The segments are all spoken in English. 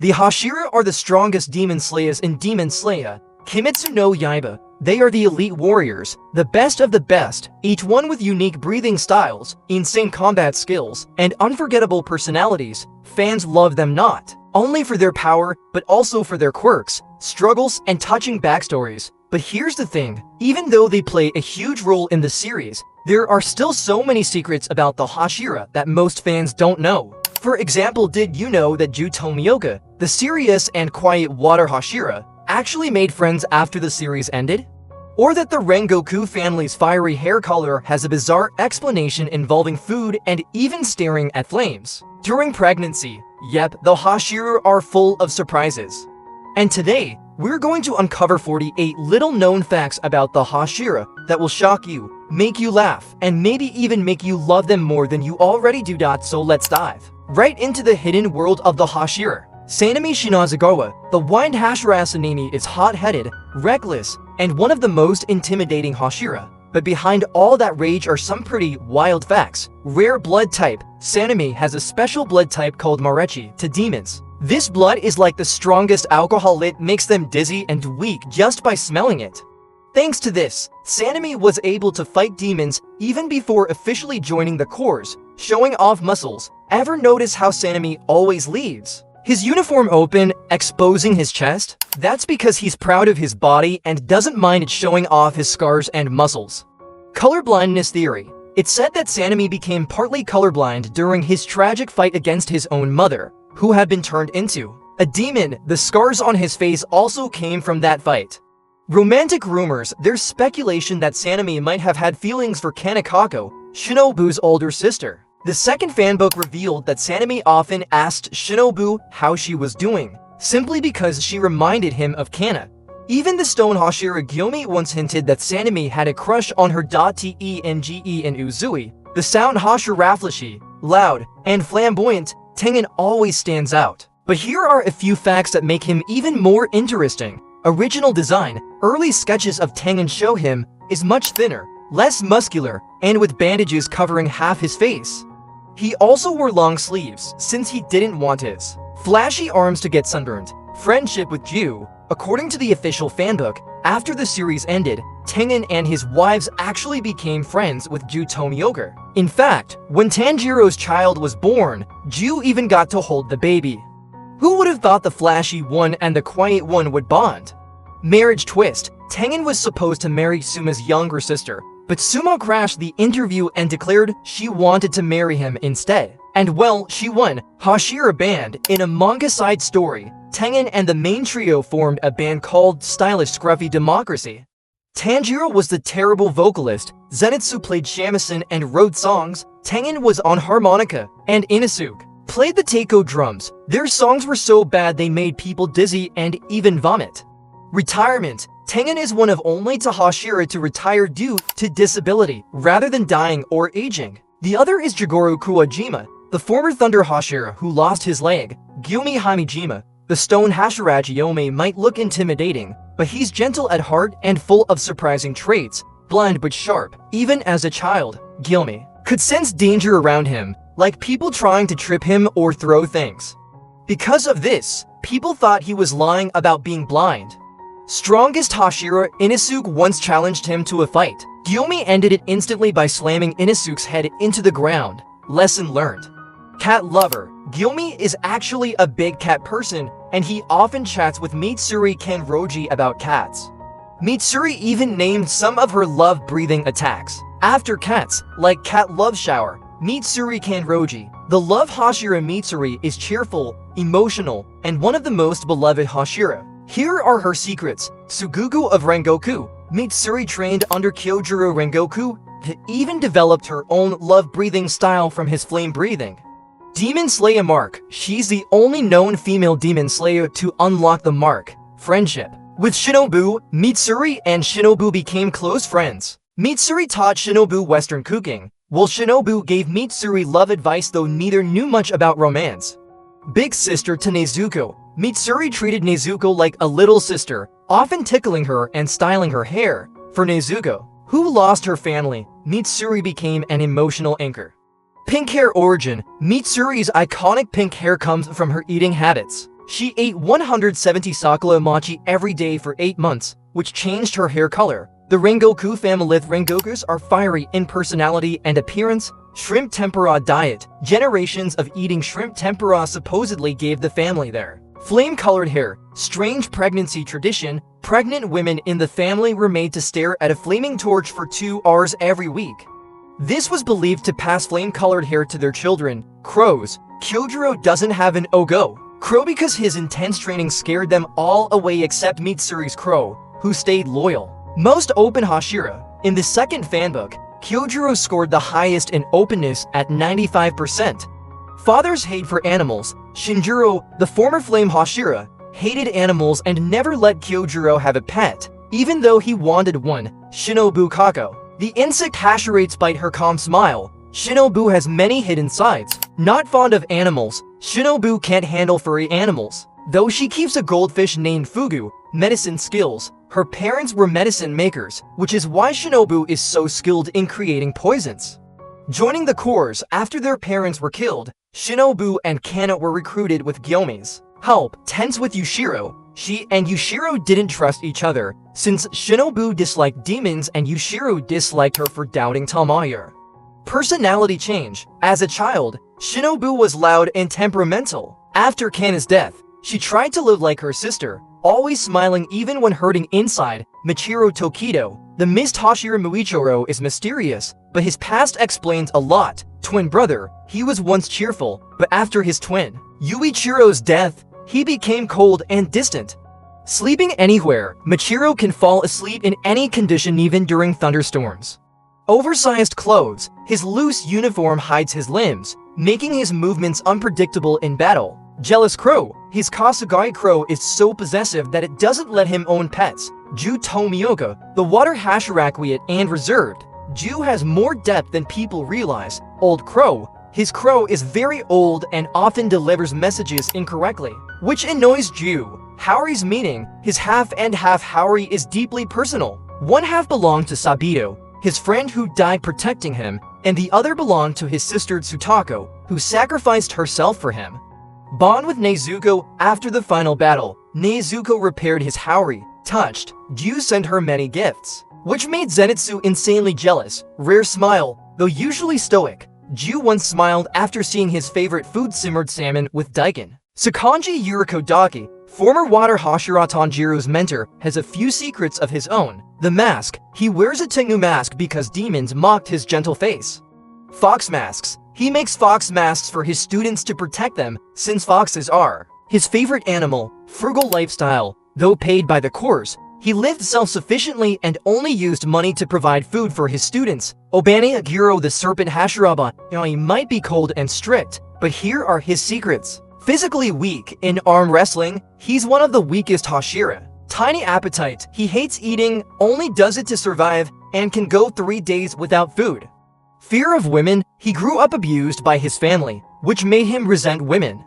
The Hashira are the strongest demon slayers in Demon Slayer, Kimetsu no Yaiba. They are the elite warriors, the best of the best, each one with unique breathing styles, insane combat skills, and unforgettable personalities. Fans love them not only for their power, but also for their quirks, struggles, and touching backstories. But here's the thing, even though they play a huge role in the series, there are still so many secrets about the Hashira that most fans don't know. For example, did you know that Ju Tomioka, the serious and quiet water Hashira, actually made friends after the series ended? Or that the Rengoku family's fiery hair color has a bizarre explanation involving food and even staring at flames during pregnancy? Yep, the Hashira are full of surprises. And today, we're going to uncover 48 little-known facts about the Hashira that will shock you, make you laugh, and maybe even make you love them more than you already do. So let's dive right into the hidden world of the Hashira. Sanemi Shinazugawa, the wind Hashira Sanemi, is hot-headed, reckless, and one of the most intimidating Hashira. But behind all that rage are some pretty wild facts. Rare blood type. Sanemi has a special blood type called Marechi to demons. This blood is like the strongest alcohol. It makes them dizzy and weak just by smelling it. Thanks to this, Sanemi was able to fight demons even before officially joining the corps, showing off muscles. Ever notice how Sanemi always leaves his uniform open, exposing his chest? That's because he's proud of his body and doesn't mind it showing off his scars and muscles. Colorblindness theory. It's said that Sanemi became partly colorblind during his tragic fight against his own mother, who had been turned into a demon. The scars on his face also came from that fight. Romantic rumors. There's speculation that Sanemi might have had feelings for Kanekako, Shinobu's older sister. The second fanbook revealed that Sanemi often asked Shinobu how she was doing, simply because she reminded him of Kana. Even the stone Hashira Gyomi once hinted that Sanemi had a crush on her. Tenge and Uzui. The sound Hashira flashy, loud, and flamboyant, Tengen always stands out. But here are a few facts that make him even more interesting. Original design. Early sketches of Tengen show him is much thinner, less muscular, and with bandages covering half his face. He also wore long sleeves since he didn't want his flashy arms to get sunburned. Friendship with Ju. According to the official fanbook, after the series ended, Tengen and his wives actually became friends with Ju Tomioka. In fact, when Tanjiro's child was born, Ju even got to hold the baby. Who would have thought the flashy one and the quiet one would bond? Marriage twist. Tengen was supposed to marry Suma's younger sister, but Suma crashed the interview and declared she wanted to marry him instead. And well, she won. Hashira band. In a manga side story, Tengen and the main trio formed a band called Stylish Scruffy Democracy. Tanjiro was the terrible vocalist, Zenitsu played shamisen and wrote songs, Tengen was on harmonica, and Inosuke played the taiko drums. Their songs were so bad they made people dizzy and even vomit. Retirement. Tengen is one of only two Hashira to retire due to disability, rather than dying or aging. The other is Jigoro Kuwajima, the former Thunder Hashira who lost his leg. Gyumi Hamijima, the stone Hashira Gyome, might look intimidating, but he's gentle at heart and full of surprising traits, blind but sharp. Even as a child, Gyome could sense danger around him, like people trying to trip him or throw things. Because of this, people thought he was lying about being blind. Strongest Hashira. Inosuke once challenged him to a fight. Gyome ended it instantly by slamming Inosuke's head into the ground. Lesson learned. Cat lover. Gyome is actually a big cat person, and he often chats with Mitsuri Kanroji about cats. Mitsuri even named some of her love-breathing attacks after cats, like cat love shower. Mitsuri Kanroji. The love Hashira Mitsuri is cheerful, emotional, and one of the most beloved Hashira. Here are her secrets. Sugugu of Rengoku. Mitsuri trained under Kyojuro Rengoku, even developed her own love-breathing style from his flame breathing. Demon Slayer mark. She's the only known female demon slayer to unlock the mark. Friendship. With Shinobu, Mitsuri and Shinobu became close friends. Mitsuri taught Shinobu Western cooking, while Shinobu gave Mitsuri love advice, though neither knew much about romance. Big sister to Nezuko. Mitsuri treated Nezuko like a little sister, often tickling her and styling her hair. For Nezuko, who lost her family, Mitsuri became an emotional anchor. Pink hair origin. Mitsuri's iconic pink hair comes from her eating habits. She ate 170 sakura mochi every day for 8 months, which changed her hair color. The Rengoku family Rengokus are fiery in personality and appearance. Shrimp tempura diet. Generations of eating shrimp tempura supposedly gave the family their flame-colored hair. Strange pregnancy tradition. Pregnant women in the family were made to stare at a flaming torch for 2 hours every week. This was believed to pass flame-colored hair to their children. Crows. Kyojuro doesn't have an Ogo crow because his intense training scared them all away except Mitsuri's crow, who stayed loyal. Most open Hashira. In the second fanbook, Kyojuro scored the highest in openness at 95%. Father's hate for animals. Shinjiro, the former flame Hashira, hated animals and never let Kyojuro have a pet, even though he wanted one. Shinobu Kako. The insect Hashirates bite her calm smile. Shinobu has many hidden sides. Not fond of animals, Shinobu can't handle furry animals. Though she keeps a goldfish named Fugu. Medicine skills. Her parents were medicine makers, which is why Shinobu is so skilled in creating poisons. Joining the Corps after their parents were killed, Shinobu and Kana were recruited with Gyomi's help. Tense with Yushiro. She and Yushiro didn't trust each other, since Shinobu disliked demons and Yushiro disliked her for doubting Tamayo. Personality change. As a child, Shinobu was loud and temperamental. After Kana's death, she tried to live like her sister, always smiling even when hurting inside. Michiro Tokido. The missed Hashira Muichiro is mysterious, but his past explains a lot. Twin brother. He was once cheerful, but after his twin Yuichiro's death, he became cold and distant. Sleeping anywhere. Michiro can fall asleep in any condition even during thunderstorms. Oversized clothes. His loose uniform hides his limbs, making his movements unpredictable in battle. Jealous crow. His Kasugai crow is so possessive that it doesn't let him own pets. Ju Tomioka. The water Hashira quiet and reserved. Ju has more depth than people realize. Old crow. His crow is very old and often delivers messages incorrectly, which annoys Ju. Haori's meaning. His half and half Haori is deeply personal. One half belonged to Sabito, his friend who died protecting him, and the other belonged to his sister Tsutako, who sacrificed herself for him. Bond with Nezuko. After the final battle, Nezuko repaired his Haori. Touched, Ju sent her many gifts, which made Zenitsu insanely jealous. Rare smile. Though usually stoic, Ju once smiled after seeing his favorite food simmered salmon with Daikin. Sakanji Yurikodaki, former water Hashira Tanjiro's mentor, has a few secrets of his own. The mask. He wears a Tengu mask because demons mocked his gentle face. Fox masks. He makes fox masks for his students to protect them, since foxes are his favorite animal. Frugal lifestyle. Though paid by the Corps, he lived self-sufficiently and only used money to provide food for his students. Obanai Aguro the serpent Hashiraba. He might be cold and strict, but here are his secrets. Physically weak. In arm wrestling, he's one of the weakest Hashira. Tiny appetite. He hates eating, only does it to survive, and can go 3 days without food. Fear of women. He grew up abused by his family, which made him resent women.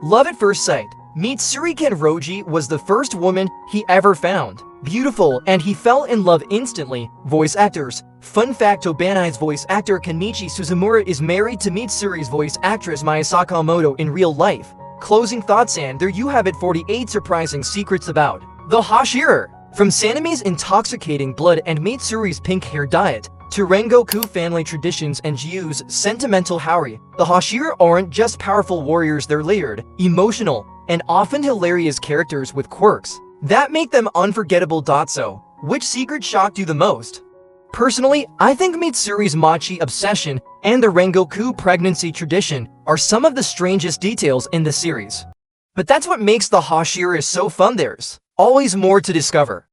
Love at first sight. Mitsuri Roji was the first woman he ever found. Beautiful, and he fell in love instantly. Voice actors. Fun fact: Obanai's voice actor Kenichi Suzumura is married to Mitsuri's voice actress Maya Sakamoto in real life. Closing thoughts, and there you have it, 48 surprising secrets about the Hashira. From Sanemi's intoxicating blood and Mitsuri's pink hair diet, to Rengoku family traditions and Giyu's sentimental Haori, the Hashira aren't just powerful warriors, they're layered, emotional, and often hilarious characters with quirks that make them unforgettable. So, which secret shocked you the most? Personally, I think Mitsuri's mochi obsession and the Rengoku pregnancy tradition are some of the strangest details in the series. But that's what makes the Hashira so fun. There's always more to discover.